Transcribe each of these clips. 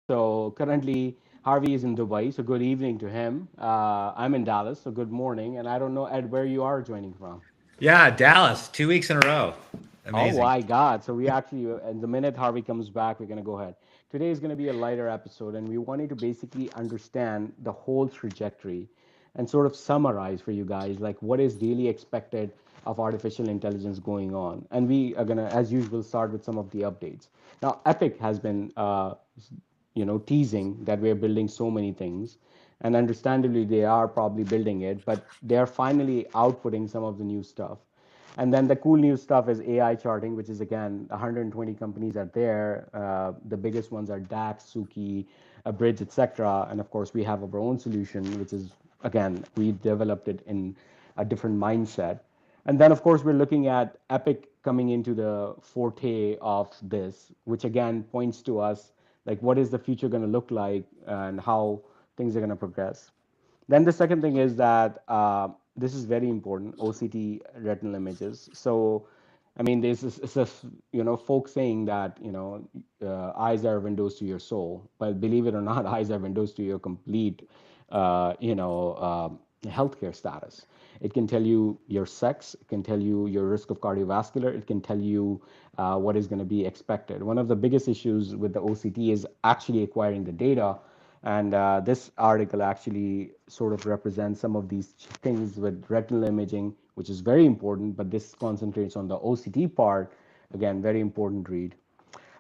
So currently, Harvey is in Dubai, so good evening to him. I'm in Dallas, so good morning. And I don't know, Ed, where you are joining from. Yeah, Dallas, 2 weeks in a row. Oh Amazing. my God. So we actually, and the minute Harvey comes back, we're going to go ahead. Today is going to be a lighter episode, and we wanted to basically understand the whole trajectory and sort of summarize for you guys, like what is really expected of artificial intelligence going on. And we are going to, as usual, start with some of the updates. Now, Epic has been, teasing that we're building so many things. And understandably, they are probably building it, but they're finally outputting some of the new stuff. And then the cool new stuff is AI charting, which is again 120 companies are there. The biggest ones are DAX, Suki, Bridge, etc. And of course, we have our own solution, which is again we developed it in a different mindset. And then of course we're looking at Epic coming into the forte of this, which again points to us like what is the future going to look like and how things are going to progress. Then the second thing is that this is very important, OCT retinal images. So, I mean, this is it's a folk saying that eyes are windows to your soul, but believe it or not, eyes are windows to your complete healthcare status. It can tell you your sex, it can tell you your risk of cardiovascular, it can tell you what is going to be expected. One of the biggest issues with the OCT is actually acquiring the data, and this article actually sort of represents some of these things with retinal imaging, which is very important, but this concentrates on the OCT part. Again, very important read.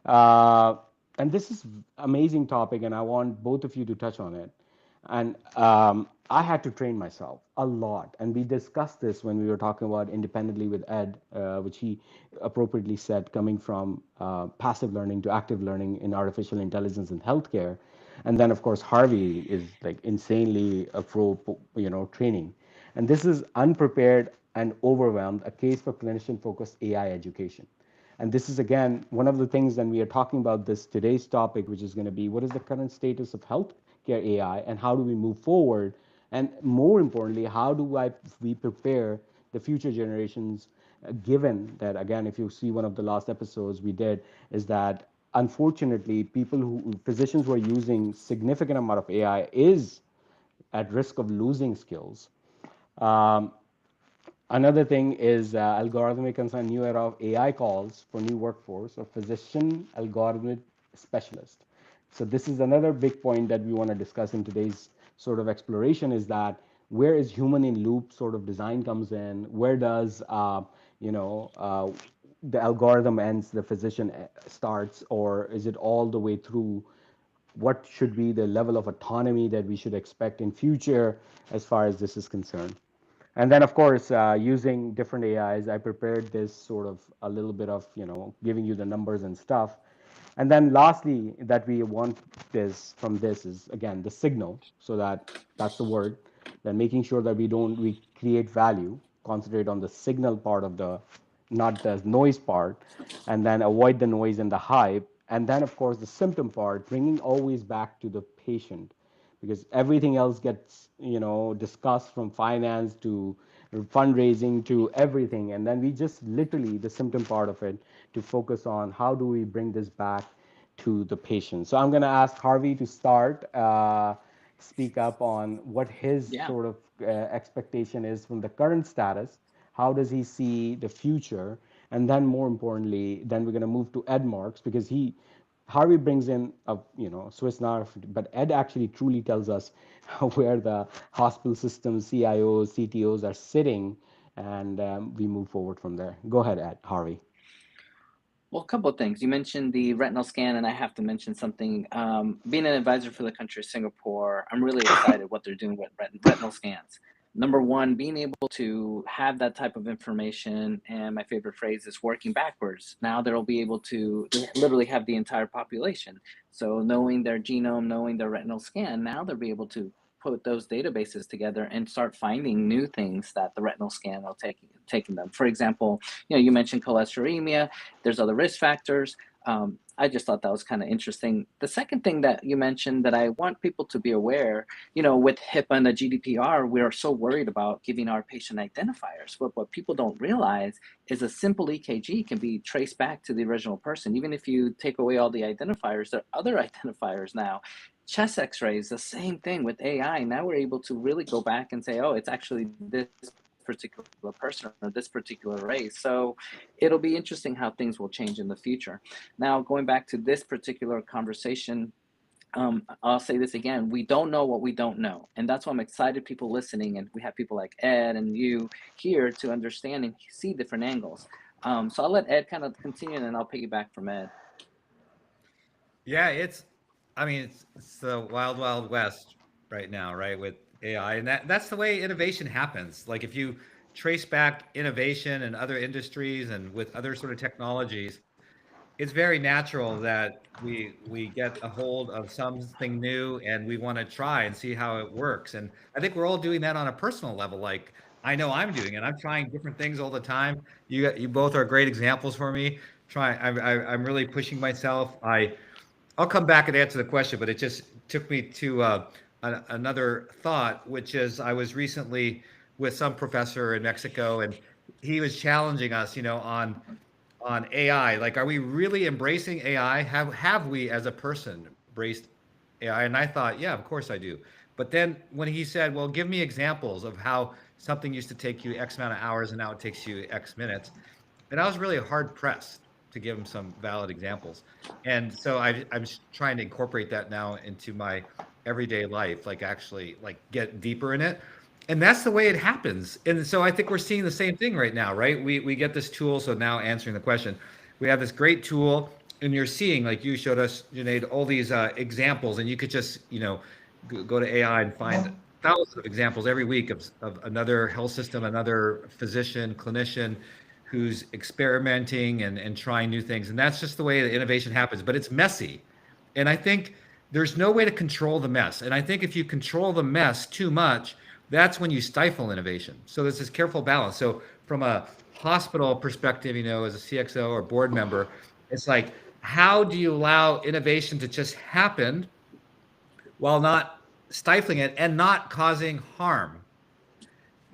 Uh, and this is amazing topic, and I want both of you to touch on it. And I had to train myself a lot, and we discussed this when we were talking about independently with Ed, which he appropriately said, coming from passive learning to active learning in artificial intelligence in healthcare. And then, of course, Harvey is like insanely a pro, training. And this is unprepared and overwhelmed, a case for clinician-focused AI education. And this is again one of the things when we are talking about this today's topic, which is going to be what is the current status of healthcare AI and how do we move forward? And more importantly, how do we prepare the future generations, given that, again, if you see one of the last episodes we did, is that unfortunately, physicians who are using significant amount of AI is at risk of losing skills. Um, Another thing is algorithmic concern, new era of AI calls for new workforce of physician algorithmic specialist. So this is another big point that we want to discuss in today's sort of exploration is that where is human in loop sort of design comes in, where does you know uh, the algorithm ends, the physician starts, or is it all the way through? What should be the level of autonomy that we should expect in future as far as this is concerned? And then, of course, using different AIs, I prepared this sort of a little bit of, giving you the numbers and stuff. And then lastly, that we want this from this is, again, the signal. So that's the word. Then making sure that we create value, concentrate on the signal part of the, not the noise part, and then avoid the noise and the hype. And then, of course, the symptom part, bringing always back to the patient, because everything else gets discussed from finance to fundraising to everything, and then we just literally the symptom part of it to focus on how do we bring this back to the patient. So I'm going to ask Harvey to start, speak up on what his Yeah. sort of expectation is from the current status. How does he see the future? And then more importantly, then we're going to move to Ed Marks, because Harvey brings in a Swiss knife, but Ed actually truly tells us where the hospital systems, CIOs, CTOs are sitting, and we move forward from there. Go ahead, Ed, Harvey. Well, a couple of things. You mentioned the retinal scan, and I have to mention something. Being an advisor for the country of Singapore, I'm really excited what they're doing with retinal scans. Number one, being able to have that type of information, and my favorite phrase is working backwards. Now they'll be able to literally have the entire population. So knowing their genome, knowing their retinal scan, now they'll be able to put those databases together and start finding new things that the retinal scan will taking them. For example, you mentioned cholesteremia. There's other risk factors. I just thought that was kind of interesting. The second thing that you mentioned that I want people to be aware, with HIPAA and the GDPR, we are so worried about giving our patient identifiers. But what people don't realize is a simple EKG can be traced back to the original person. Even if you take away all the identifiers, there are other identifiers now. Chest x-rays, the same thing with AI. Now we're able to really go back and say, oh, it's actually this particular person or this particular race. So it'll be interesting how things will change in the future. Now, going back to this particular conversation, I'll say this again. We don't know what we don't know. And that's why I'm excited people listening. And we have people like Ed and you here to understand and see different angles. So I'll let Ed kind of continue and then I'll piggyback from Ed. Yeah, I mean, it's the wild, wild west right now, right, with AI, and that's the way innovation happens. Like if you trace back innovation in other industries and with other sort of technologies, it's very natural that we get a hold of something new and we want to try and see how it works. And I think we're all doing that on a personal level. Like I know I'm doing it. I'm trying different things all the time. You both are great examples for me. I'm really pushing myself. I'll come back and answer the question, but it just took me to another thought, which is I was recently with some professor in Mexico, and he was challenging us, on AI. Like, are we really embracing AI? Have we, as a person, embraced AI? And I thought, yeah, of course I do. But then when he said, well, give me examples of how something used to take you X amount of hours and now it takes you X minutes, and I was really hard pressed to give him some valid examples. And so I'm trying to incorporate that now into my everyday life, like actually like get deeper in it. And that's the way it happens. And so I think we're seeing the same thing right now, right? We get this tool. So now answering the question, we have this great tool, and you're seeing, like you showed us, Junaid, all these examples, and you could just, go to AI and find thousands of examples every week of another health system, another physician, clinician who's experimenting and trying new things. And that's just the way the innovation happens, but it's messy. And I think there's no way to control the mess. And I think if you control the mess too much, that's when you stifle innovation. So there's this careful balance. So from a hospital perspective, as a CXO or board member, it's like, how do you allow innovation to just happen while not stifling it and not causing harm?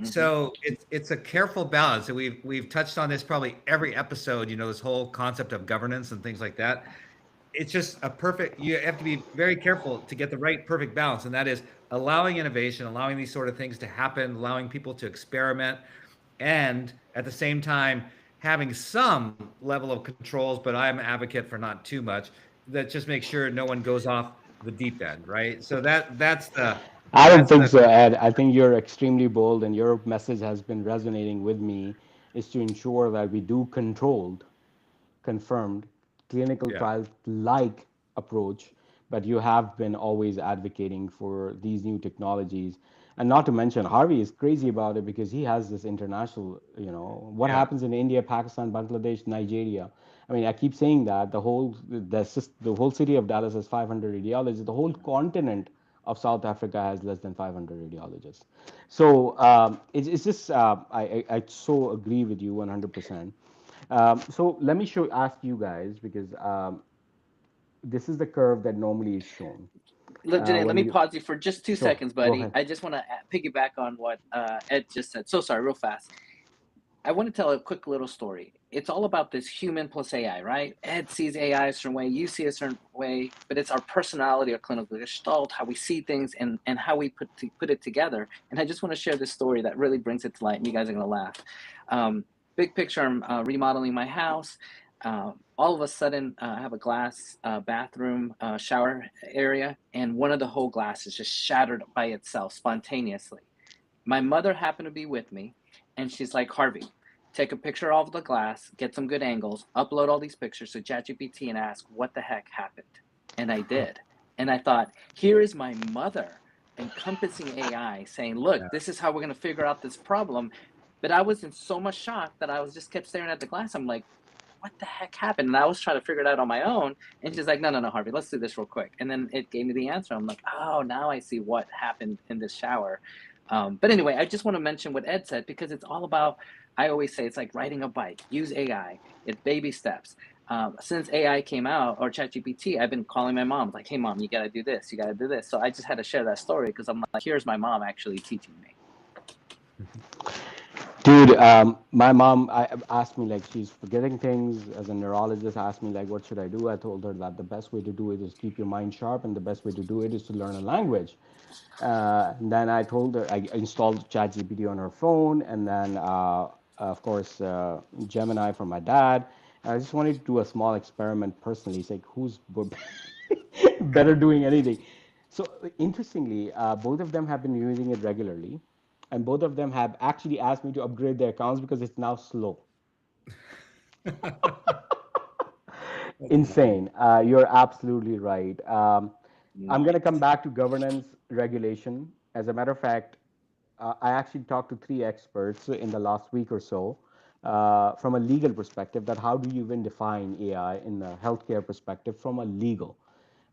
Mm-hmm. So it's a careful balance, and we've touched on this probably every episode. This whole concept of governance and things like that. It's just a perfect. You have to be very careful to get the right perfect balance, and that is allowing innovation, allowing these sort of things to happen, allowing people to experiment, and at the same time having some level of controls. But I'm an advocate for not too much. That just makes sure no one goes off the deep end, right? So I don't that's think the so, Ed. I think you're extremely bold, and your message has been resonating with me. Is to ensure that we do controlled, confirmed clinical yeah. trial like approach, but you have been always advocating for these new technologies. And not to mention, Harvey is crazy about it because he has this international, what Yeah. happens in India, Pakistan, Bangladesh, Nigeria. I mean, I keep saying that the whole city of Dallas has 500 radiologists. The whole continent of South Africa has less than 500 radiologists. So it's just I so agree with you 100%. So let me ask you guys because this is the curve that normally is shown Look, Janae, let when me you. pause you for just two Sure, seconds, go buddy. ahead. I just want to piggyback on what Ed just said. So sorry, real fast. I want to tell a quick little story. It's all about this human plus AI, right? Ed sees AI a certain way, you see a certain way, but it's our personality, our clinical gestalt, how we see things, and how we put it together. And I just want to share this story that really brings it to light, and you guys are going to laugh. Big picture, I'm remodeling my house. All of a sudden, I have a glass bathroom shower area, and one of the whole glasses just shattered by itself spontaneously. My mother happened to be with me, and she's like, Harvey, take a picture of the glass, get some good angles, upload all these pictures to ChatGPT and ask what the heck happened. And I did. And I thought, here is my mother encompassing AI saying, look, Yeah. this is how we're going to figure out this problem. But I was in so much shock that I was just kept staring at the glass. I'm like, what the heck happened? And I was trying to figure it out on my own. And she's like, no, no, no, Harvey, let's do this real quick. And then it gave me the answer. I'm like, oh, now I see what happened in this shower. But anyway, I just want to mention what Ed said because it's all about, I always say it's like riding a bike, use AI, it's baby steps. since AI came out or ChatGPT, I've been calling my mom like, "Hey, mom, you gotta do this. You gotta do this." So I just had to share that story because I'm like, "Here's my mom actually teaching me." Dude, my mom asked me like she's forgetting things as a neurologist. Asked me like, what should I do? I told her that the best way to do it is keep your mind sharp, and the best way to do it is to learn a language. And then I told her I installed ChatGPT on her phone, and then of course Gemini for my dad. I just wanted to do a small experiment personally. It's like who's better doing anything. So interestingly, both of them have been using it regularly, and both of them have actually asked me to upgrade their accounts because it's now slow. That's amazing. Insane. You're absolutely right. I'm going to come Nice. back to governance regulation. As a matter of fact, I actually talked to three experts in the last week or so from a legal perspective that how do you even define AI in the healthcare perspective from a legal.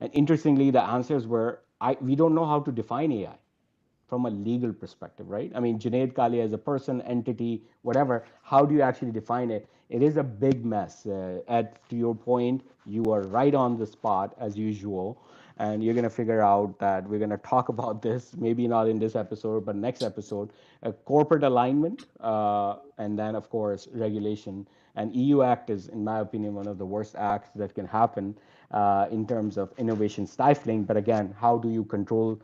And interestingly, the answers were we don't know how to define AI from a legal perspective, right? I mean, Junaid Kalia is a person, entity, whatever. How do you actually define it? It is a big mess. To your point, you are right on the spot as usual, and you're gonna figure out that we're gonna talk about this. Maybe not in this episode, but next episode. Corporate alignment, and then of course regulation. And EU Act is, in my opinion, one of the worst acts that can happen in terms of innovation stifling. But again, how do you control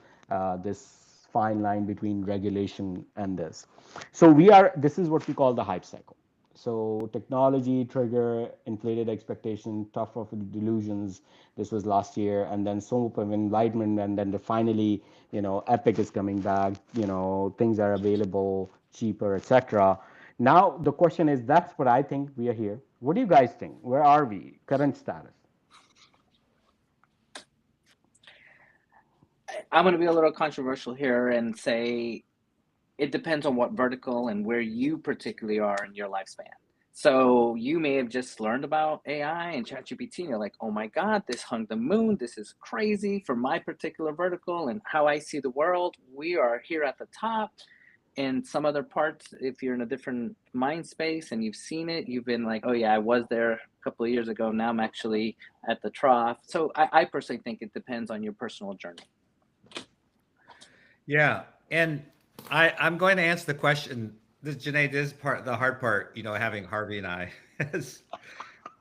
this fine line between regulation and this? So this is what we call the hype cycle. So technology trigger inflated expectation, tough of delusions. This was last year, and then some of enlightenment, and then finally, Epic is coming back. Things are available cheaper, etc. Now the question is, that's what I think. We are here. What do you guys think? Where are we? Current status? I'm going to be a little controversial here and say it depends on what vertical and where you particularly are in your lifespan. So you may have just learned about AI and ChatGPT, and you're like, "Oh my God, this hung the moon. This is crazy for my particular vertical and how I see the world. We are here at the top." And some other parts, if you're in a different mind space and you've seen it, you've been like, "Oh yeah, I was there a couple of years ago. Now I'm actually at the trough." So I personally think it depends on your personal journey. Yeah, and I'm going to answer the question. This Janae, this is the hard part. Having Harvey and I as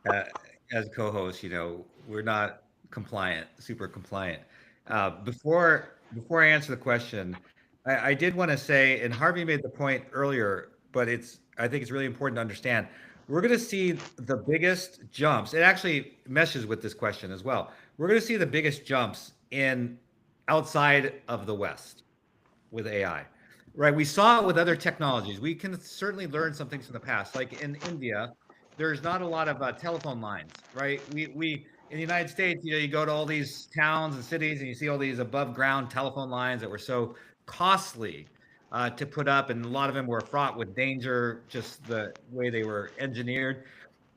uh, as co-hosts. We're not compliant, super compliant. Before I answer the question, I did want to say, and Harvey made the point earlier, but I think it's really important to understand. We're going to see the biggest jumps. It actually meshes with this question as well. We're going to see the biggest jumps in outside of the West with AI, right? We saw it with other technologies. We can certainly learn some things from the past. Like in India, there's not a lot of telephone lines, right? We in the United States, you go to all these towns and cities, and you see all these above ground telephone lines that were so costly to put up, and a lot of them were fraught with danger, just the way they were engineered.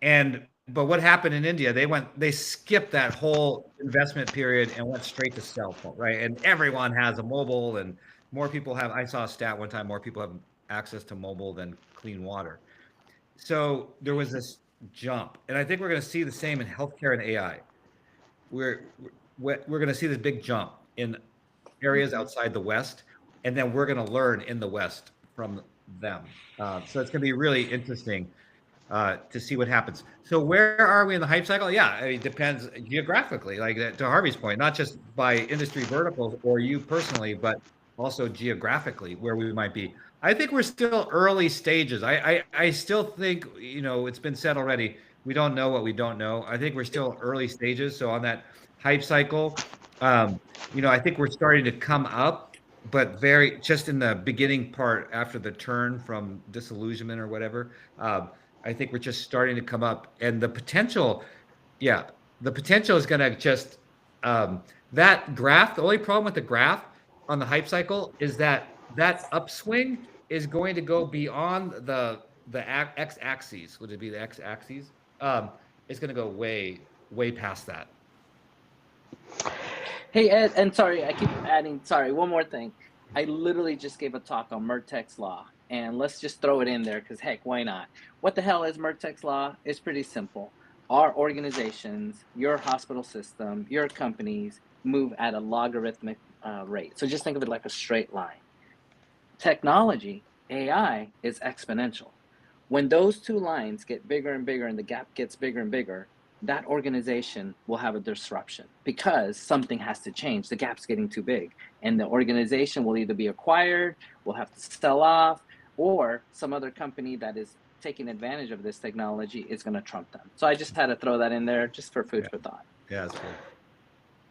But what happened in India? They skipped that whole investment period and went straight to cell phone, right? And everyone has a mobile, and more people have. I saw a stat one time: more people have access to mobile than clean water. So there was this jump, and I think we're going to see the same in healthcare and AI. We're going to see this big jump in areas outside the West, and then we're going to learn in the West from them. So it's going to be really interesting to see what happens. So where are we in the hype cycle? Yeah, it depends geographically, like to Harvey's point, not just by industry verticals or you personally, but also geographically where we might be. I think we're still early stages. I still think, it's been said already, we don't know what we don't know. I think we're still early stages. So on that hype cycle, um, I think we're starting to come up, but very just in the beginning part after the turn from disillusionment or whatever. I think we're just starting to come up, and yeah, the potential is going to just that graph. The only problem with the graph on the hype cycle is that upswing is going to go beyond the x axis. Would it be the x axis? It's going to go way past that. Hey Ed, and sorry, I keep adding. Sorry, one more thing. I literally just gave a talk on Murtag's law, and let's just throw it in there because heck, why not? What the hell is Murtag's law? It's pretty simple. our organizations, your hospital system, your companies move at a logarithmic rate. So just think of it like a straight line. Technology, AI, is exponential. When those two lines get bigger and bigger and the gap gets bigger and bigger, that organization will have a disruption because something has to change. The gap's getting too big, and the organization will either be acquired, will have to sell off, or some other company that is taking advantage of this technology is going to trump them. So I just had to throw that in there just for food Yeah, for thought. yeah, that's cool.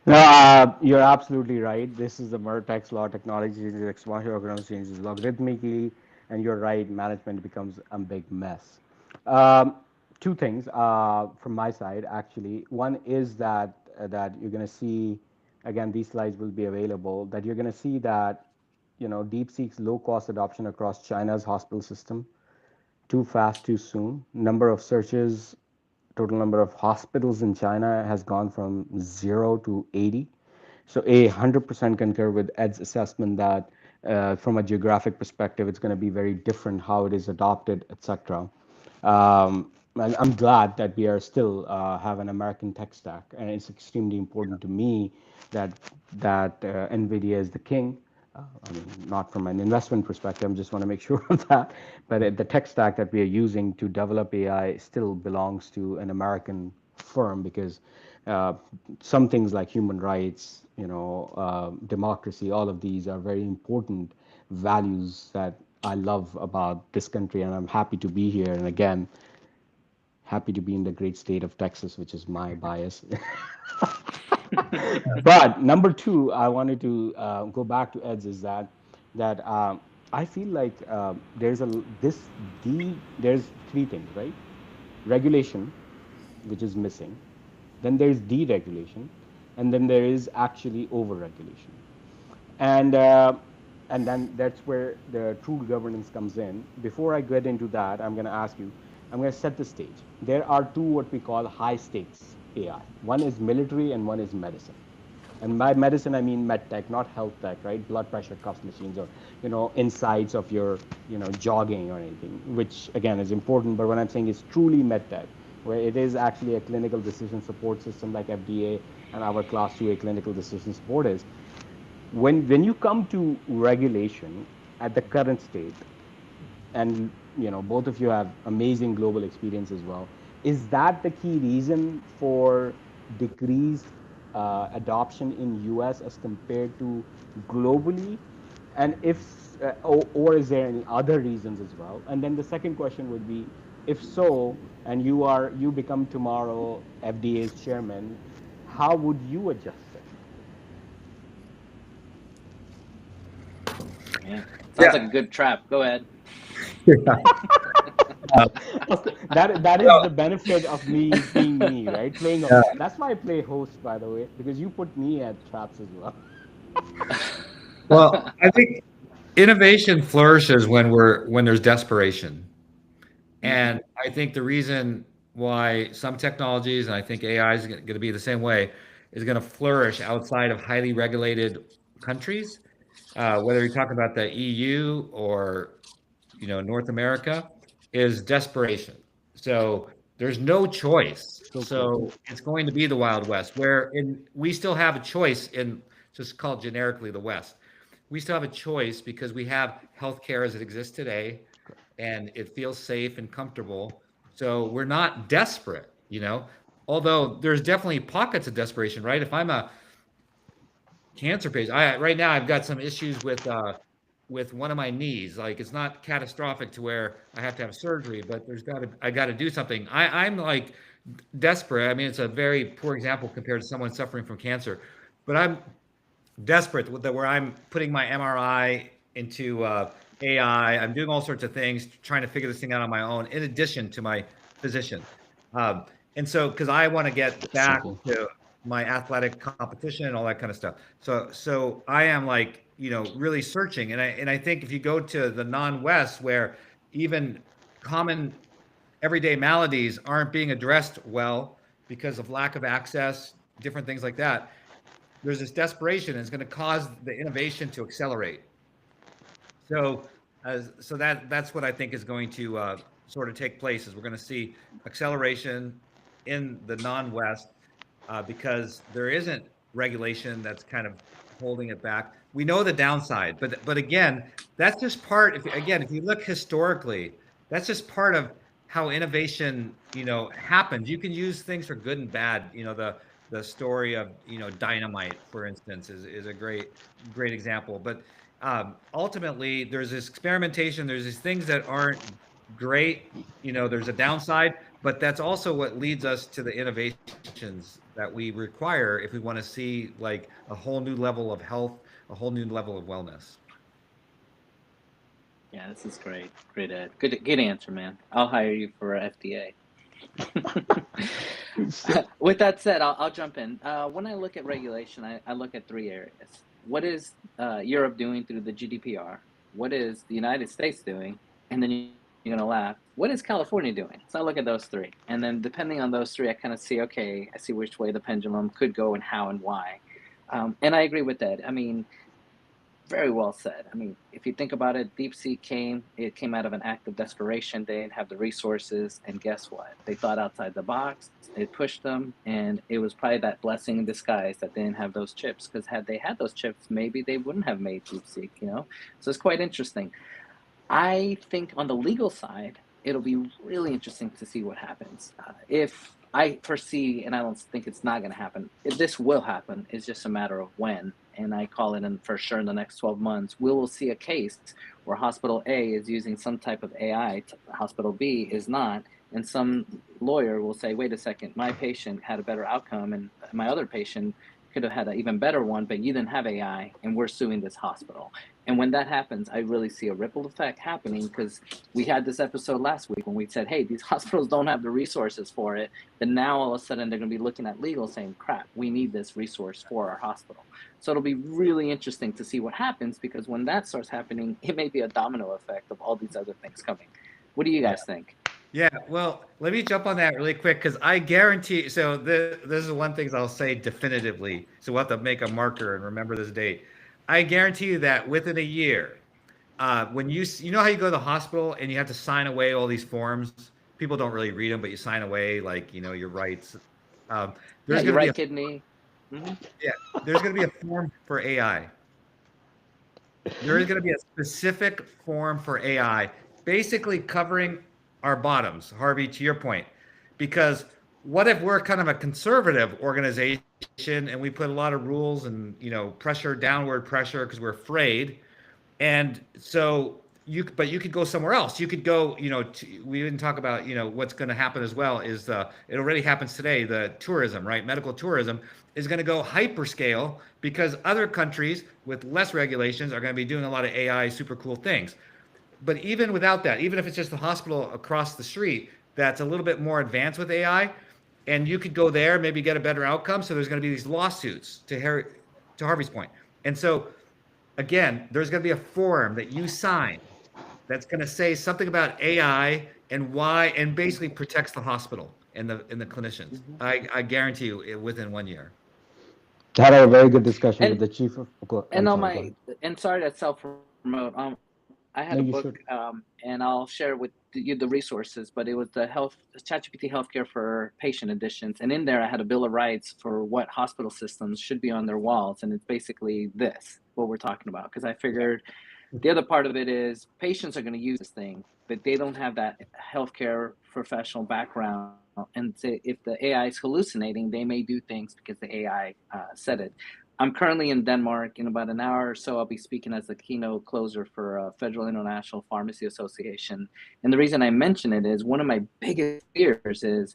No, you're absolutely right. This is the Murtax law. Technology changes, exponential occurrence changes logarithmically, and you're right. Management becomes a big mess. Um, Two things from my side, actually. One is that you're going to see, again, these slides will be available. That you're going to see that, DeepSeek's low-cost adoption across China's hospital system. Too fast, too soon. Number of searches, total number of hospitals in China has gone from 0 to 80. So 100% concur with Ed's assessment that from a geographic perspective, it's going to be very different how it is adopted, etc. And I'm glad that we are still have an American tech stack, and it's extremely important to me that NVIDIA is the king. I mean, not from an investment perspective. I just want to make sure of that. But the tech stack that we are using to develop AI still belongs to an American firm because uh, some things like human rights, democracy, all of these are very important values that I love about this country, and I'm happy to be here. And again, happy to be in the great state of Texas, which is my bias. But number two, I wanted to go back to Ed's is that I feel like there's three things, right? Regulation, which is missing. Then there's deregulation, and then there is actually overregulation. And and then that's where the true governance comes in. Before I get into that, I'm going to ask you. I'm going to set the stage. There are two what we call high stakes AI. One is military and one is medicine. And by medicine, I mean med tech, not health tech, right? Blood pressure cuff machines or, insights of your, jogging or anything, which again is important. But what I'm saying is truly med tech, where it is actually a clinical decision support system like FDA and our class 2A clinical decision support is. When you come to regulation at the current state, and both of you have amazing global experience as well, is that the key reason for decreased adoption in US as compared to globally? And if or is there any other reasons as well? And then the second question would be, if so, and you become tomorrow FDA's chairman, how would you adjust it? Man, sounds like Yeah. a good trap. Go ahead. That is the benefit of me being me, right? Yeah. That's why I play host, by the way, because you put me at traps as well. Well, I think innovation flourishes when there's desperation. Hmm. And I think the reason why some technologies, and I think AI is going to be the same way, is going to flourish outside of highly regulated countries, whether you're talking about the EU or North America, is desperation. So there's no choice. So true. So it's going to be the Wild West, where we still have a choice in just called generically the West. We still have a choice because we have healthcare as it exists today, and it feels safe and comfortable. So we're not desperate. Although there's definitely pockets of desperation, right? If I'm a cancer patient. I right now I've got some issues with one of my knees. Like it's not catastrophic to where I have to have surgery, but I got to do something. I'm like desperate. I mean, it's a very poor example compared to someone suffering from cancer, but I'm desperate with where I'm putting my MRI into AI. I'm doing all sorts of things, trying to figure this thing out on my own, in addition to my physician. Um, and so, because I want to get That's so back cool. to my athletic competition and all that kind of stuff. So I am like, really searching. And I think if you go to the non-West, where even common everyday maladies aren't being addressed well because of lack of access, different things like that, there's this desperation, and it's going to cause the innovation to accelerate. So that's what I think is going to sort of take place. Is we're going to see acceleration. in the non-West because there isn't regulation that's kind of holding it back. We know the downside, but again, that's just part. If you look historically, that's just part of how innovation happens. You can use things for good and bad. The story of dynamite, for instance, is a great example. But ultimately, there's this experimentation. There's these things that aren't great. There's a downside, but that's also what leads us to the innovations that we require if we want to see like a whole new level of health, a whole new level of wellness. Yeah, this is great. Great, Ed. Good answer, man. I'll hire you for FDA. With that said, I'll jump in. When I look at regulation, I look at three areas. What is Europe doing through the GDPR? What is the United States doing? And then you're going to laugh. What is California doing? So I look at those three. And then depending on those three, I kind of see, okay, I see which way the pendulum could go and how and why. And I agree with that. I mean, very well said. I mean, if you think about it, DeepSeek it came out of an act of desperation. They didn't have the resources. And guess what? They thought outside the box, it pushed them. And it was probably that blessing in disguise that they didn't have those chips. Because had they had those chips, maybe they wouldn't have made DeepSeek. So it's quite interesting. I think on the legal side, it'll be really interesting to see what happens. If I foresee, and I don't think it's not going to happen, if this will happen. It's just a matter of when. And I call it in for sure in the next 12 months, we will see a case where hospital A is using some type of AI, hospital B is not. And some lawyer will say, wait a second, my patient had a better outcome, and my other patient could have had an even better one, but you didn't have AI, and we're suing this hospital. And when that happens, I really see a ripple effect happening because we had this episode last week when we said, hey, these hospitals don't have the resources for it. But now all of a sudden they're going to be looking at legal saying, crap, we need this resource for our hospital. So it'll be really interesting to see what happens because when that starts happening, it may be a domino effect of all these other things coming. What do you Yeah. guys think? Yeah, well, let me jump on that really quick because I guarantee. So this is one thing I'll say definitively. So we'll have to make a marker and remember this date. I guarantee you that within a year, when you know how you go to the hospital and you have to sign away all these forms. People don't really read them, but you sign away like your rights. Um, Yeah, there's your going to be right a kidney. Mm-hmm. yeah, there's going to be a form for AI. There is going to be a specific form for AI, basically covering our bottoms, Harvey, to your point. Because what if we're kind of a conservative organization and we put a lot of rules and pressure, downward pressure, because we're afraid, and so but you could go somewhere else. You could go, we didn't talk about, what's going to happen as well is it already happens today. The tourism, right? Medical tourism is going to go hyperscale because other countries with less regulations are going to be doing a lot of AI super cool things. But even without that, even if it's just the hospital across the street that's a little bit more advanced with AI, and you could go there, maybe get a better outcome. So there's going to be these lawsuits to Harvey's point. And so again, there's going to be a form that you sign that's going to say something about AI and why, and basically protects the hospital and the clinicians. Mm-hmm. I guarantee you, within 1 year. Had a very good discussion with And the chief of. I'm and on sorry. Go my ahead. and sorry to self promote. I had a book, No, you should. and I'll share with you the resources. But it was the ChatGPT Healthcare for Patient Editions, and in there I had a bill of rights for what hospital systems should be on their walls, and it's basically this what we're talking about. Because I figured the other part of it is patients are going to use this thing, but they don't have that healthcare professional background. And if the AI is hallucinating, they may do things because the AI said it. I'm currently in Denmark. In about an hour or so, I'll be speaking as the keynote closer for Federal International Pharmacy Association. And the reason I mention it is one of my biggest fears is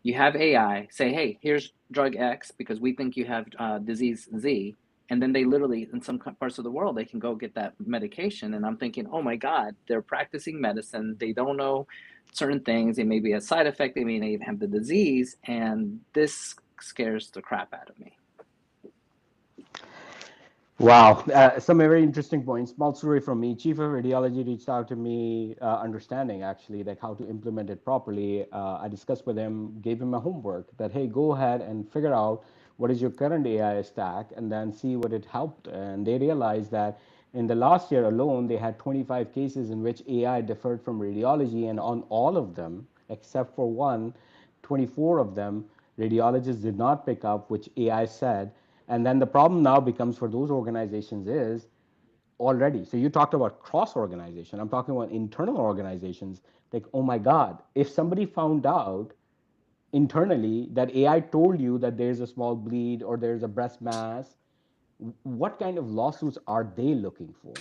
you have AI say, hey, here's drug X because we think you have disease Z. And then they literally, in some parts of the world, they can go get that medication. And I'm thinking, oh my God, they're practicing medicine. They don't know certain things. They may be a side effect. They may not even have the disease. And this scares the crap out of me. Wow, some very interesting points. Small story from me. Chief of Radiology reached out to me, understanding actually like how to implement it properly. I discussed with him, gave him a homework that hey, go ahead and figure out what is your current AI stack, and then see what it helped. And they realized that in the last year alone, they had 25 cases in which AI differed from radiology, and on all of them, except for one, 24 of them radiologists did not pick up, which AI said. And then the problem now becomes for those organizations is already. So you talked about cross organization. I'm talking about internal organizations. Like, oh my God, if somebody found out internally that AI told you that there's a small bleed or there's a breast mass, what kind of lawsuits are they looking for?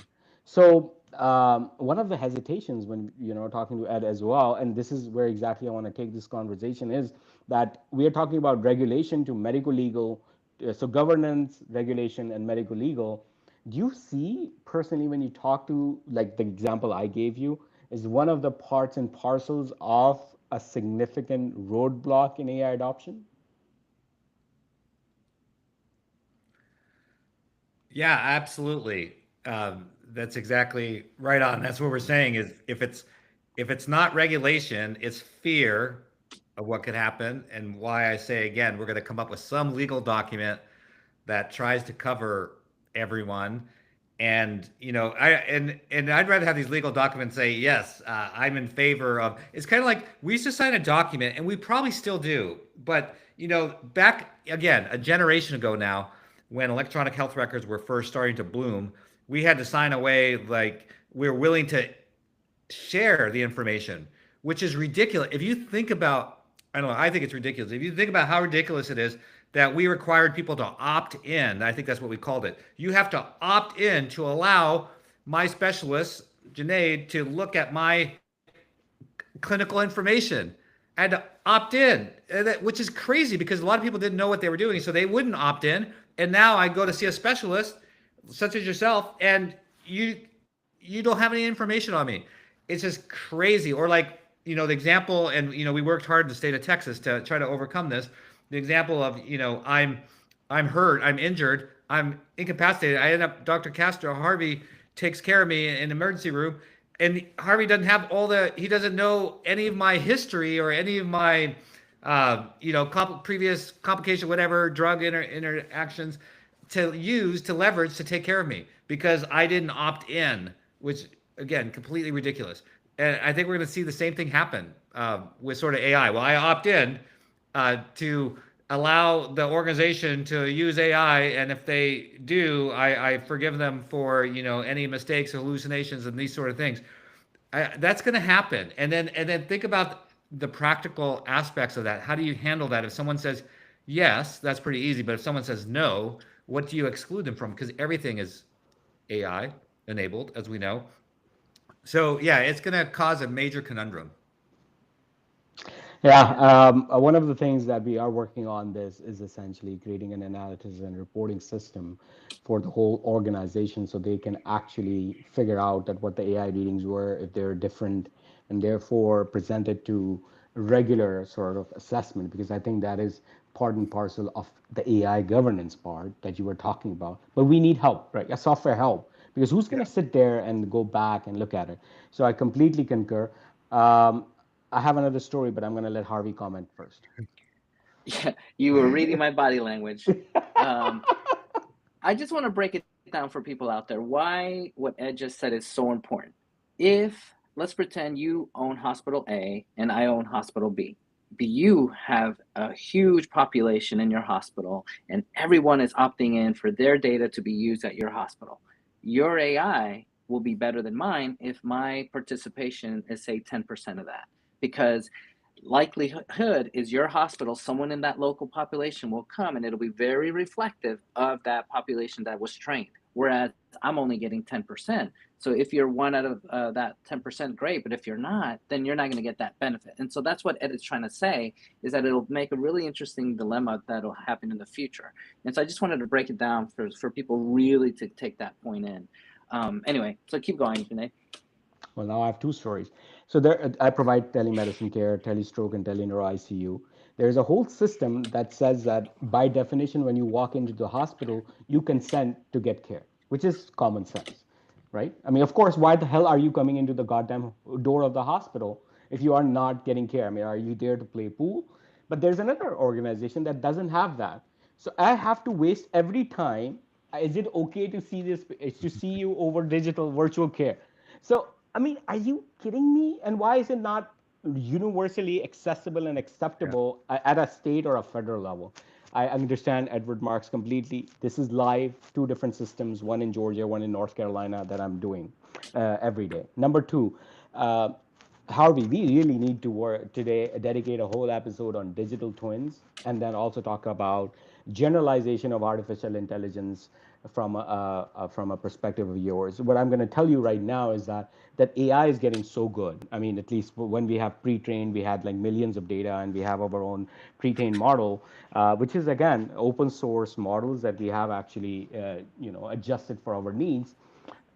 So one of the hesitations when talking to Ed as well, and this is where exactly I want to take this conversation, is that we are talking about regulation to medical legal, so governance, regulation, and medical legal. Do you see personally when you talk to, like the example I gave you, is one of the parts and parcels of a significant roadblock in AI adoption? Yeah, absolutely. That's exactly right on. That's what we're saying is if it's not regulation, it's fear of what could happen, and why I say again, we're going to come up with some legal document that tries to cover everyone. And and I'd rather have these legal documents say yes, I'm in favor of. It's kind of like we used to sign a document, and we probably still do, but back again a generation ago now, when electronic health records were first starting to bloom, we had to sign away like we're willing to share the information, which is ridiculous. If you think about, I don't know, I think it's ridiculous. If you think about how ridiculous it is that we required people to opt in, I think that's what we called it. You have to opt in to allow my specialist, Janaid, to look at my clinical information and opt in, which is crazy because a lot of people didn't know what they were doing, so they wouldn't opt in. And now I go to see a specialist, such as yourself, and you don't have any information on me. It's just crazy. Or like the example, and we worked hard in the state of Texas to try to overcome this. The example of I'm hurt, I'm injured, I'm incapacitated. I end up Dr. Castro Harvey takes care of me in an emergency room, and Harvey doesn't have he doesn't know any of my history or any of my previous complication, whatever drug interactions to use to leverage to take care of me because I didn't opt in, which again completely ridiculous. And I think we're going to see the same thing happen with sort of AI. Well, I opt in to allow the organization to use AI, and if they do, I forgive them for any mistakes or hallucinations and these sort of things. That's going to happen, and then think about the practical aspects of that. How do you handle that if someone says yes? That's pretty easy, but if someone says no, what do you exclude them from? Because everything is AI enabled, as we know. So yeah, it's going to cause a major conundrum. Yeah, one of the things that we are working on this is essentially creating an analysis and reporting system for the whole organization so they can actually figure out that what the AI readings were, if they're different, and therefore present it to regular sort of assessment, because I think that is part and parcel of the AI governance part that you were talking about. But we need help, right? A software help, because who's going Yeah. to sit there and go back and look at it? So I completely concur. Um, I have another story, but I'm going to let Harvey comment first. Yeah, you were reading my body language. Um, I just want to break it down for people out there why what Ed just said is so important. If, let's pretend you own hospital A and I own hospital B, but you have a huge population in your hospital and everyone is opting in for their data to be used at your hospital. Your AI will be better than mine if my participation is, say, 10% of that. Because likelihood is your hospital, someone in that local population will come and it'll be very reflective of that population that was trained. Whereas I'm only getting 10%. So if you're one out of that 10%, great. But if you're not, then you're not going to get that benefit. And so that's what Ed is trying to say is that it'll make a really interesting dilemma that'll happen in the future. And so I just wanted to break it down for people really to take that point in. Anyway, so keep going, Janae. Well, now I have two stories. So there, I provide telemedicine care, telestroke, and teleneuro ICU. There's a whole system that says that by definition, when you walk into the hospital, you consent to get care, which is common sense, right? I mean, of course, why the hell are you coming into the goddamn door of the hospital if you are not getting care? I mean, are you there to play pool? But there's another organization that doesn't have that. So I have to waste every time. Is it okay to see this? To see you over digital virtual care? So I mean, are you kidding me? And why is it not? universally accessible and Yeah. acceptable at a state or a federal level. I understand Edward Marks completely. This is live, two different systems, one in Georgia, one in North Carolina, that I'm doing every day. Number two, uh, Harvey, we really need to work today, dedicate a whole episode on digital twins, and then also talk about generalization of artificial intelligence from a perspective of yours. What I'm going to tell you right now is that AI is getting so good. I mean, at least when we have pre-trained, we had like millions of data, and we have our own pre-trained model, which is again open source models that we have actually adjusted for our needs.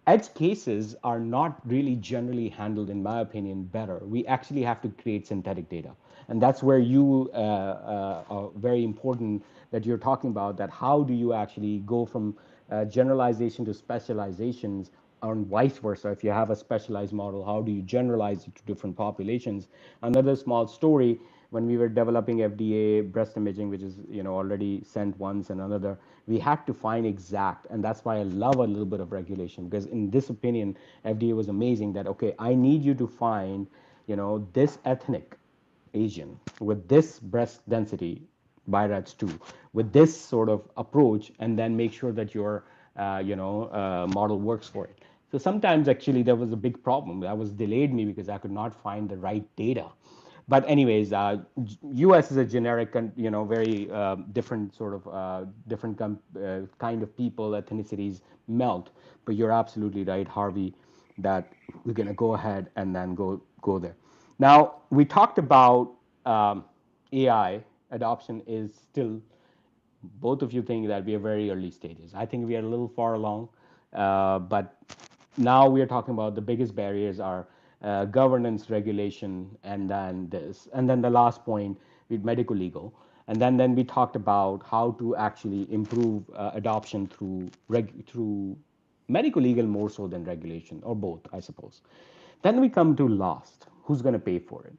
Edge cases are not really generally handled, in my opinion, better. We actually have to create synthetic data. And that's where you are very important that you're talking about that how do you actually go from generalization to specializations and vice versa. If you have a specialized model, how do you generalize it to different populations? Another small story, when we were developing FDA breast imaging, which is already sent once and another, we had to find exact, and that's why I love a little bit of regulation, because in this opinion, FDA was amazing that okay, I need you to find this ethnic Asian with this breast density by RADS2 with this sort of approach, and then make sure that your model works for it. So sometimes actually there was a big problem that was delayed me because I could not find the right data. But anyways, U.S. is a generic, very different sort of different kind of people, ethnicities melt. But you're absolutely right, Harvey, that we're gonna go ahead and then go there. Now we talked about AI adoption is still, both of you think that we are very early stages. I think we are a little far along, but now we are talking about the biggest barriers are governance, regulation, and then this, and then the last point with medical legal, and then we talked about how to actually improve adoption through medical legal more so than regulation, or both, I suppose. Then we come to last, who's going to pay for it?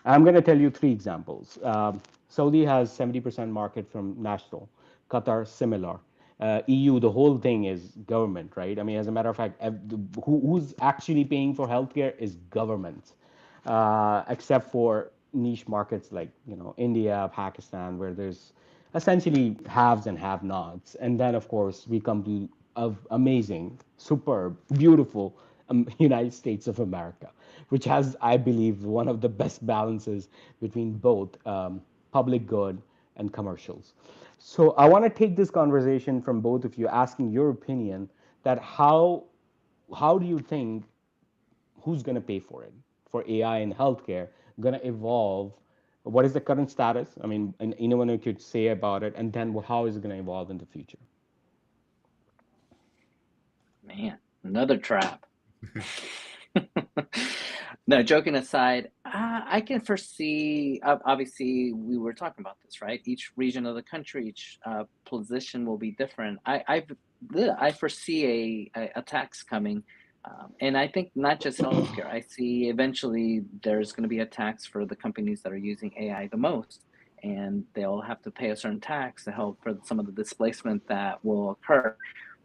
I'm going to tell you three examples. Saudi has 70% market from national. Qatar, similar. EU, the whole thing is government, right? I mean, as a matter of fact, who's actually paying for healthcare is government, except for niche markets like India, Pakistan, where there's essentially haves and have-nots. And then, of course, we come to amazing, superb, beautiful United States of America, which has, I believe, one of the best balances between both public good and commercials. So I want to take this conversation from both of you, asking your opinion that how do you think who's going to pay for it for AI in healthcare going to evolve? What is the current status? I mean, and anyone who could say about it, and then how is it going to evolve in the future? Man, another trap. No, joking aside, I can foresee. Obviously, we were talking about this, right? Each region of the country, each position will be different. I foresee a tax coming, and I think not just healthcare. I see eventually there's going to be a tax for the companies that are using AI the most, and they'll have to pay a certain tax to help for some of the displacement that will occur.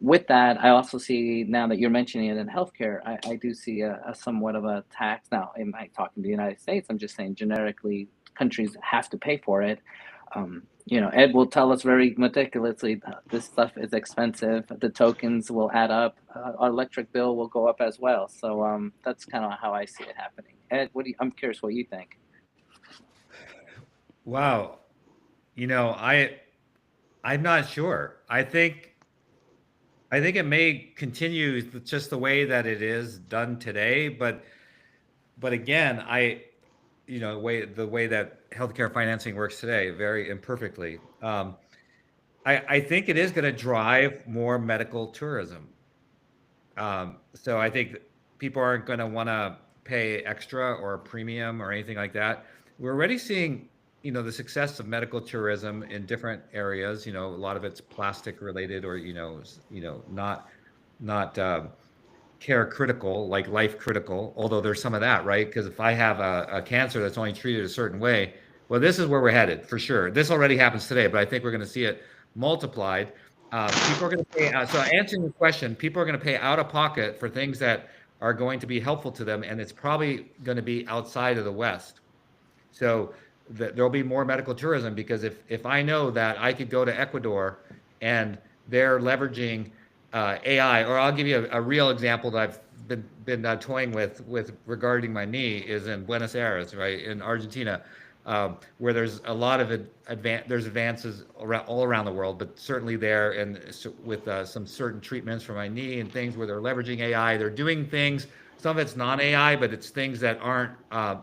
With that, I also see, now that you're mentioning it in healthcare, I do see a somewhat of a tax. Now, am I talking the United States? I'm just saying generically, countries have to pay for it. Ed will tell us very meticulously this stuff is expensive. The tokens will add up. Our electric bill will go up as well. So that's kind of how I see it happening. Ed, I'm curious what you think. Wow. You know, I'm not sure. I think it may continue just the way that it is done today, but again, the way that healthcare financing works today, very imperfectly. I think it is going to drive more medical tourism. So I think people aren't going to want to pay extra or a premium or anything like that. We're already seeing, the success of medical tourism in different areas. A lot of it's plastic related, or not care critical, like life critical. Although there's some of that, right? Because if I have a cancer that's only treated a certain way, well, this is where we're headed for sure. This already happens today, but I think we're going to see it multiplied. People are going to pay. So answering the question, people are going to pay out of pocket for things that are going to be helpful to them, and it's probably going to be outside of the West. So there'll be more medical tourism because if I know that I could go to Ecuador and they're leveraging AI, or I'll give you a real example that I've been toying with regarding my knee is in Buenos Aires, right in Argentina, where there's a lot of there's advances all around the world, but certainly there and with some certain treatments for my knee and things where they're leveraging AI, they're doing things. Some of it's non-AI, but it's things that aren't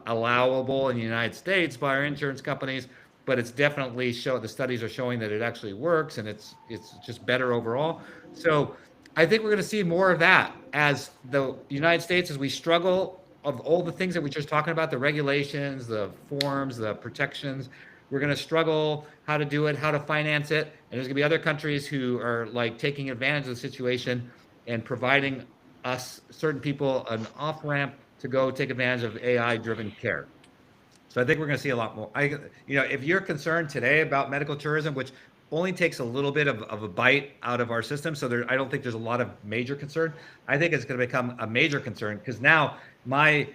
allowable in the United States by our insurance companies. But it's definitely the studies are showing that it actually works, and it's just better overall. So I think we're going to see more of that as the United States, as we struggle of all the things that we just talking about, the regulations, the forms, the protections. We're going to struggle how to do it, how to finance it, and there's going to be other countries who are like taking advantage of the situation and providing us certain people an off ramp to go take advantage of AI driven care. So I think we're going to see a lot more. If you're concerned today about medical tourism, which only takes a little bit of a bite out of our system, so I don't think there's a lot of major concern. I think it's going to become a major concern because now my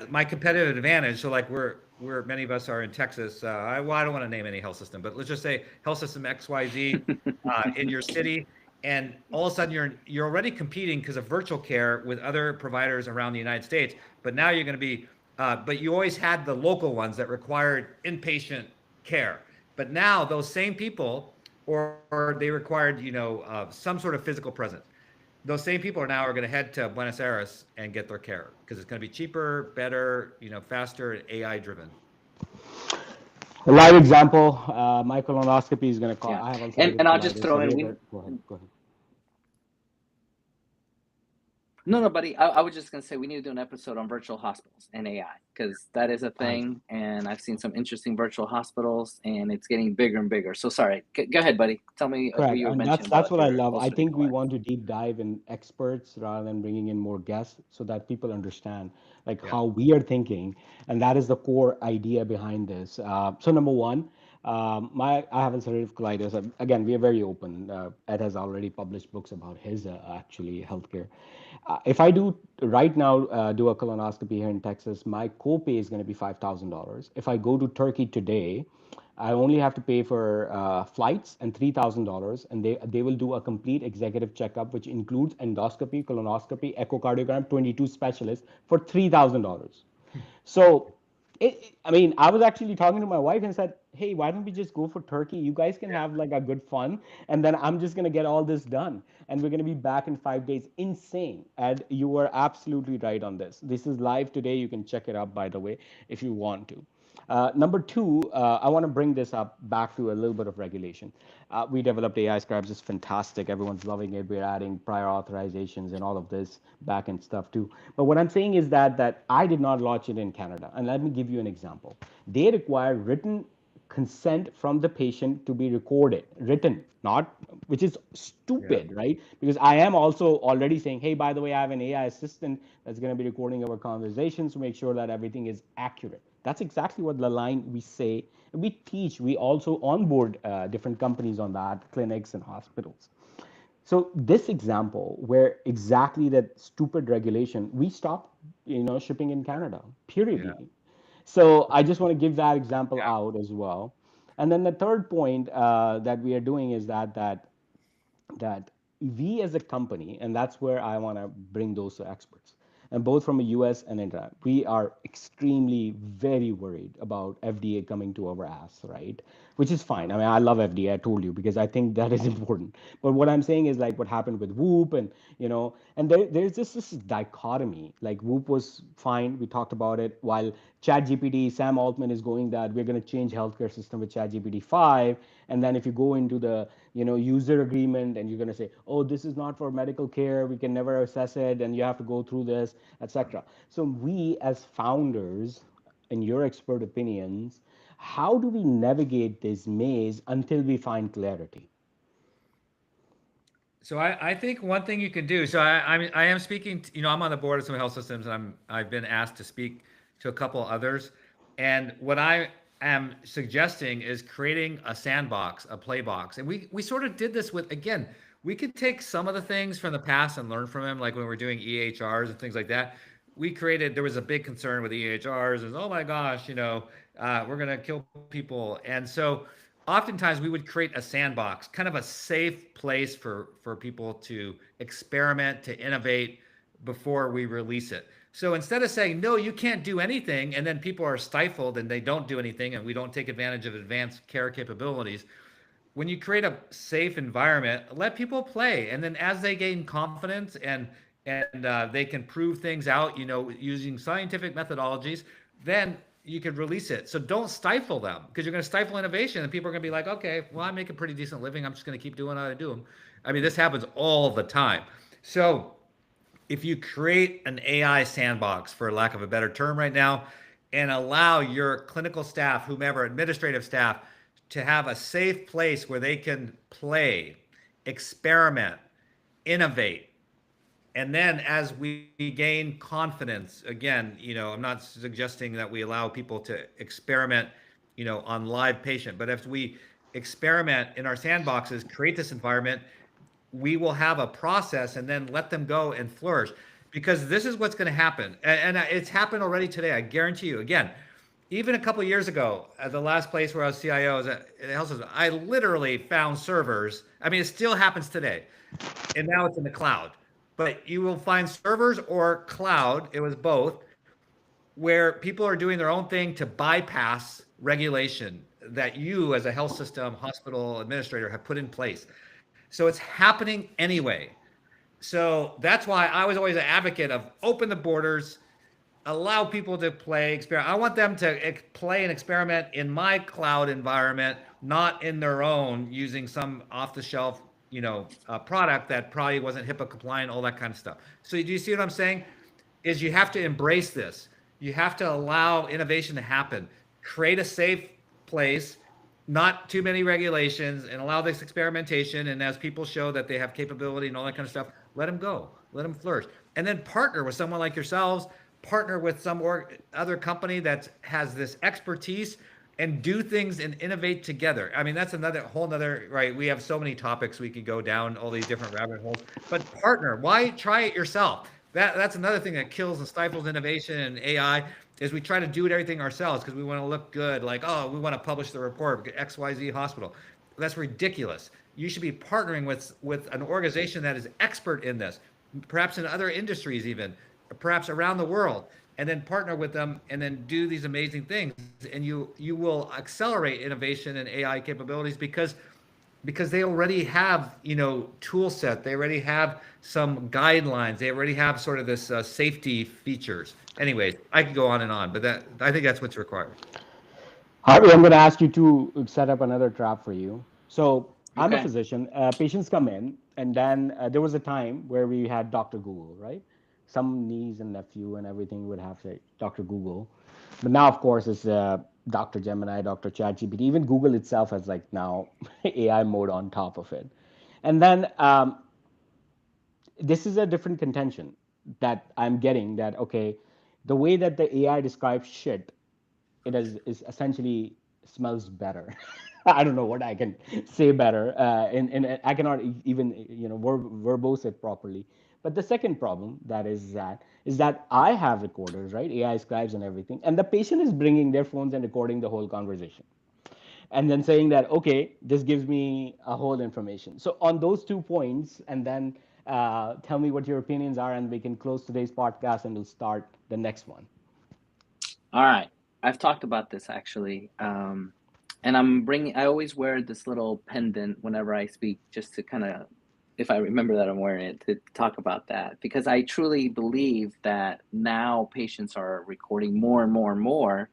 my competitive advantage. So like we're many of us are in Texas. Well, I don't want to name any health system, but let's just say health system XYZ in your city, and all of a sudden you're already competing because of virtual care with other providers around the United States. But now you're going to be but you always had the local ones that required inpatient care. But now those same people, or they required, some sort of physical presence. Those same people are now going to head to Buenos Aires and get their care because it's going to be cheaper, better, faster, and AI driven. A live example, my colonoscopy is going to Yeah, call. I have and ulcerative I'll just colitis. throw Have in you we. ever? Go ahead. Go ahead. No, no, buddy. I was just gonna say we need to do an episode on virtual hospitals and AI because that is a I thing, and I've seen some interesting virtual hospitals, and it's getting bigger and bigger. So sorry, go ahead, buddy. Tell me what Correct, you were and that's mentioning that's about what I your love. I ulcerative think we colitis. want to deep dive in experts rather than bringing in more guests, so that people understand like Yeah. how we are thinking, and that is the core idea behind this. So number one, I have ulcerative colitis. Again, we are very open. Ed has already published books about his actually healthcare. If I do right now do a colonoscopy here in Texas, my copay is going to be $5,000. If I go to Turkey today, I only have to pay for flights and $3,000, and they will do a complete executive checkup, which includes endoscopy, colonoscopy, echocardiogram, 22 specialists for $3,000. So, I mean, I was actually talking to my wife and said, "Hey, why don't we just go for Turkey? You guys can have like a good fun, and then I'm just gonna get all this done, and we're gonna be back in 5 days." Insane, and you were absolutely right on this. This is live today. You can check it up, by the way, if you want to. Number two, I want to bring this up back to a little bit of regulation. We developed AI Scribes, it's fantastic. Everyone's loving it. We're adding prior authorizations and all of this back end stuff too. But what I'm saying is that I did not launch it in Canada. And let me give you an example. They require written consent from the patient to be recorded, written, not, which is Yeah. stupid, right? Because I am also already saying, hey, by the way, I have an AI assistant that's going to be recording our conversations to make sure that everything is accurate. That's exactly what the line we say. We teach, we also onboard different companies on that, clinics and hospitals. So this example where exactly that stupid regulation, we stopped, shipping in Canada, Yeah. periodly. So I just want to give that example Yeah. out as well. And then the third point that we are doing is that we as a company, and that's where I want to bring those experts, and both from a US and India, we are extremely very worried about FDA coming to our ass, right? Which is fine. I mean, I love FDA, I told you, because I think that is important. But what I'm saying is like what happened with Whoop, and there's just this dichotomy. Like Whoop was fine, we talked about it, while ChatGPT, Sam Altman is going that we're going to change healthcare system with ChatGPT 5, and then if you go into the user agreement and you're going to say, oh, this is not for medical care, we can never assess it, and you have to go through this, etc. So we as founders, in your expert opinions, how do we navigate this maze until we find clarity? So I think one thing you can do. So I am speaking. I'm on the board of some health systems, and I've been asked to speak to a couple others. And what I am suggesting is creating a sandbox, a play box. And we sort of did this with again. we could take some of the things from the past and learn from them, like when we're doing EHRs and things like that. There was a big concern with EHRs, is, oh my gosh, we're going to kill people. And so oftentimes we would create a sandbox, kind of a safe place for people to experiment, to innovate before we release it. So instead of saying, no, you can't do anything, and then people are stifled and they don't do anything, and we don't take advantage of advanced care capabilities, when you create a safe environment, let people play, and then as they gain confidence and they can prove things out, using scientific methodologies, then you could release it. So don't stifle them, because you're going to stifle innovation, and people are going to be like, okay, well, I make a pretty decent living. I'm just going to keep doing what I do. I mean, this happens all the time. So if you create an AI sandbox, for lack of a better term right now, and allow your clinical staff, whomever, administrative staff, to have a safe place where they can play, experiment, innovate, and then as we gain confidence, again, I'm not suggesting that we allow people to experiment, on live patient, but if we experiment in our sandboxes, create this environment, we will have a process and then let them go and flourish, because this is what's going to happen, and it's happened already today. I guarantee you. Again, even a couple of years ago, at the last place where I was CIO, was at a health system, I literally found servers. I mean, it still happens today, and now it's in the cloud. But you will find servers or cloud. It was both, where people are doing their own thing to bypass regulation that you, as a health system, hospital administrator, have put in place. So it's happening anyway. So that's why I was always an advocate of open the borders, allow people to play, experiment. I want them to play and experiment in my cloud environment, not in their own, using some off the shelf, product that probably wasn't HIPAA compliant, all that kind of stuff. So do you see what I'm saying? Is you have to embrace this. You have to allow innovation to happen. Create a safe place, not too many regulations, and allow this experimentation. And as people show that they have capability and all that kind of stuff, let them go, let them flourish, and then partner with someone like yourselves, partner with some other company that has this expertise, and do things and innovate together. I mean, that's another whole nother, right? We have so many topics we could go down, all these different rabbit holes, but partner. Why try it yourself? That's another thing that kills and stifles innovation and AI, is we try to do it everything ourselves because we want to look good. Like, oh, we want to publish the report, XYZ hospital. That's ridiculous. You should be partnering with an organization that is expert in this, perhaps in other industries, even perhaps around the world, and then partner with them and then do these amazing things. And you will accelerate innovation and AI capabilities, because they already have, tool set. They already have some guidelines. They already have sort of this safety features. Anyways, I could go on and on, but I think that's what's required. Harvey, I'm going to ask you to set up another trap for you. So I'm a Okay. physician. Patients come in, and then there was a time where we had Dr. Google, right? Some niece and nephew and everything would have say Dr. Google, but now, of course, it's Dr. Gemini, Dr. ChatGPT. Even Google itself has like now AI mode on top of it, and then this is a different contention that I'm getting. That okay, the way that the AI describes shit, it is essentially smells better. I don't know what I can say better, and I cannot even verbose it properly. But the second problem that I have recorders, right? AI scribes and everything, and the patient is bringing their phones and recording the whole conversation, and then saying that okay, this gives me a whole information. So on those 2 points, and then tell me what your opinions are, and we can close today's podcast and we'll start the next one. All right. I've talked about this actually. And I always wear this little pendant whenever I speak, just to kind of, if I remember that I'm wearing it, to talk about that, because I truly believe that now patients are recording more and more and more.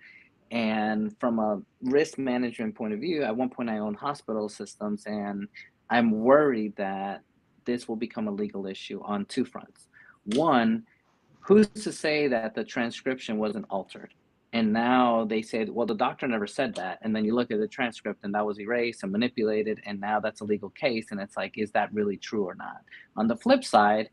And from a risk management point of view, at one point I owned hospital systems, and I'm worried that this will become a legal issue on two fronts. One, who's to say that the transcription wasn't altered? And now they say, well, the doctor never said that. And then you look at the transcript and that was erased and manipulated. And now that's a legal case. And it's like, is that really true or not? On the flip side,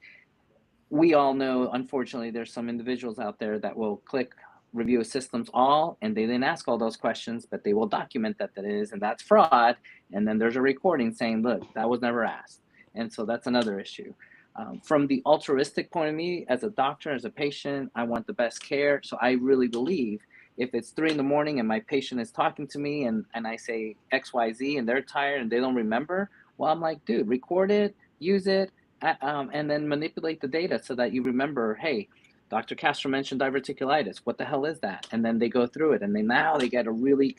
we all know, unfortunately, there's some individuals out there that will click review systems all, and they didn't ask all those questions, but they will document that is, and that's fraud. And then there's a recording saying, look, that was never asked. And so that's another issue. From the altruistic point of view, as a doctor, as a patient, I want the best care. So I really believe if it's 3 in the morning and my patient is talking to me and I say XYZ and they're tired and they don't remember, well, I'm like, dude, record it, use it, and then manipulate the data so that you remember, hey, Dr. Castro mentioned diverticulitis. What the hell is that? And then they go through it, and now they get a really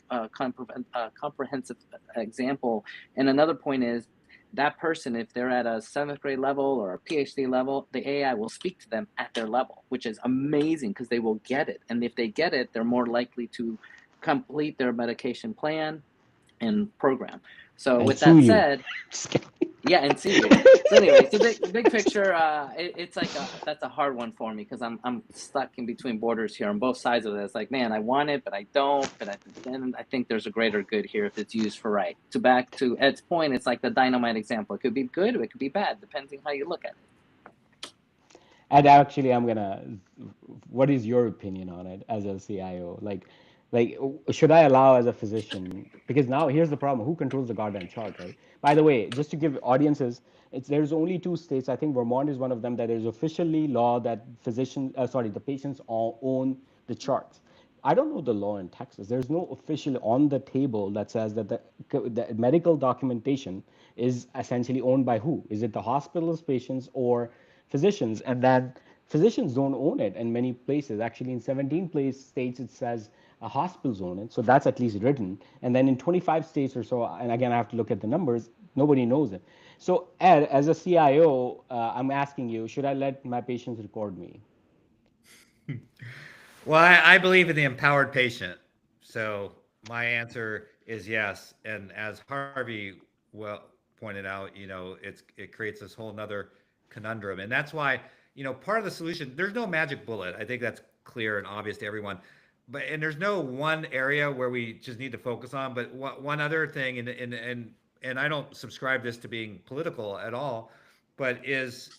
comprehensive example. And another point is that person, if they're at a seventh grade level or a PhD level, the AI will speak to them at their level, which is amazing because they will get it. And if they get it, they're more likely to complete their medication plan and program. So And with sue that you. said, Just kidding. yeah, and see you. So anyway, so big picture, it's like that's a hard one for me because I'm stuck in between borders here on both sides of it. It's like, man, I want it, but I don't. Then I think there's a greater good here if it's used for right. To back to Ed's point, it's like the dynamite example. It could be good or it could be bad, depending how you look at it. And actually, I'm gonna. What is your opinion on it as a CIO? Like, should I allow as a physician? Because now here's the problem: who controls the goddamn chart, right? By the way, just to give audiences, there's only two states. I think Vermont is one of them that is officially law that the patients all own the charts. I don't know the law in Texas. There's no official on the table that says that the medical documentation is essentially owned by who? Is it the hospital's patients or physicians? And then physicians don't own it in many places. Actually, in 17 states, it says hospitals own it. So that's at least written. And then in 25 states or so, and again, I have to look at the numbers, nobody knows it. So, Ed, as a CIO, I'm asking you, should I let my patients record me? Well, I believe in the empowered patient. So my answer is yes. And as Harvey well pointed out, it creates this whole nother conundrum. And that's why, part of the solution, there's no magic bullet. I think that's clear and obvious to everyone. And there's no one area where we just need to focus on. But one other thing, and I don't subscribe this to being political at all, but is,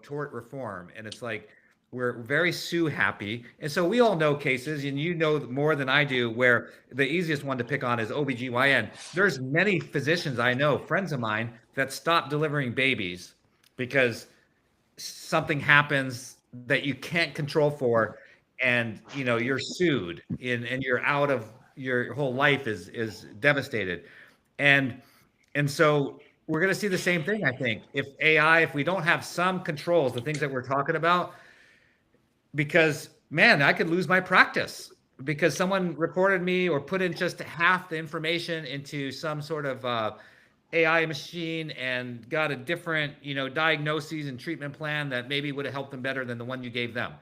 tort reform. And it's like, we're very sue happy. And so we all know cases, and you know more than I do, where the easiest one to pick on is OBGYN. There's many physicians I know, friends of mine, that stop delivering babies because something happens that you can't control for, and you're sued and you're out of, your whole life is devastated. And so we're going to see the same thing, I think, if we don't have some controls, the things that we're talking about, because man, I could lose my practice because someone recorded me or put in just half the information into some sort of AI machine and got a different, diagnoses and treatment plan that maybe would have helped them better than the one you gave them.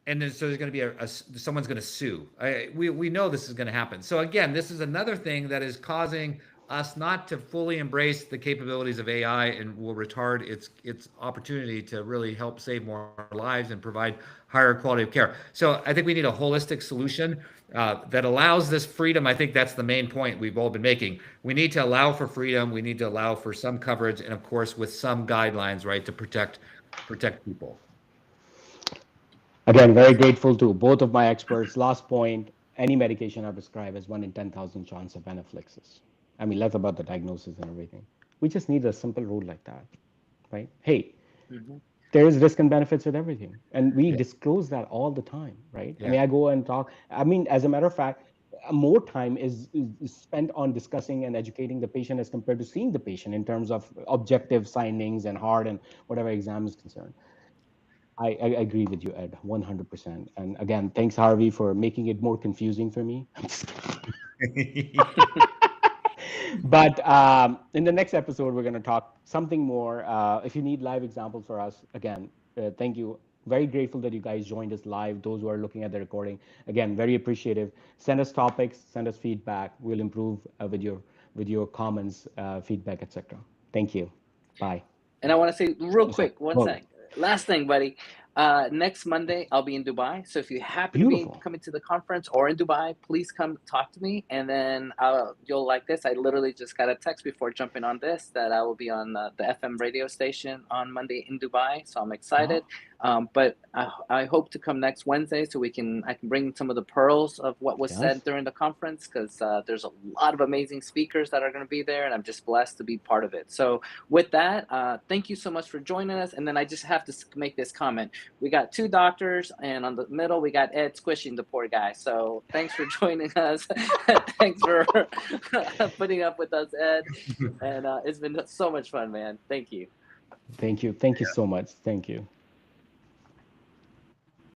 And then so there's going to be someone's going to sue. We know this is going to happen. So again, this is another thing that is causing us not to fully embrace the capabilities of AI and will retard its opportunity to really help save more lives and provide higher quality of care. So I think we need a holistic solution that allows this freedom. I think that's the main point we've all been making. We need to allow for freedom. We need to allow for some coverage, and of course, with some guidelines, right, to protect people. Again, very grateful to both of my experts. Last point, any medication I prescribe has 1 in 10,000 chance of anaphylaxis. I mean, less about the diagnosis and everything. We just need a simple rule like that, right? Hey, Mm-hmm. there is risk and benefits with everything. And we Yeah. disclose that all the time, right? I Yeah. mean, I go and talk. I mean, as a matter of fact, more time is spent on discussing and educating the patient as compared to seeing the patient in terms of objective signings and hard and whatever exam is concerned. I agree with you, Ed, 100%. And again, thanks, Harvey, for making it more confusing for me. But in the next episode, we're going to talk something more. If you need live examples for us, again, thank you. Very grateful that you guys joined us live. Those who are looking at the recording, again, very appreciative. Send us topics, send us feedback. We'll improve with your comments, feedback, etc. Thank you. Bye. And I want to say real Oh, sorry. quick, one Go. sec. Last thing, buddy. Next Monday, I'll be in Dubai. So if you happen to be Beautiful. coming to the conference or in Dubai, please come talk to me. And then you'll like this. I literally just got a text before jumping on this that I will be on the FM radio station on Monday in Dubai. So I'm Oh, excited. But I hope to come next Wednesday so I can bring some of the pearls of what was said Yes. during the conference, because there's a lot of amazing speakers that are going to be there, and I'm just blessed to be part of it. So with that, thank you so much for joining us. And then I just have to make this comment. We got two doctors, and on the middle we got Ed squishing the poor guy. So thanks for joining us. Thanks for putting up with us, Ed. And it's been so much fun, man. Thank you. Thank you. Thank you so much. Thank you.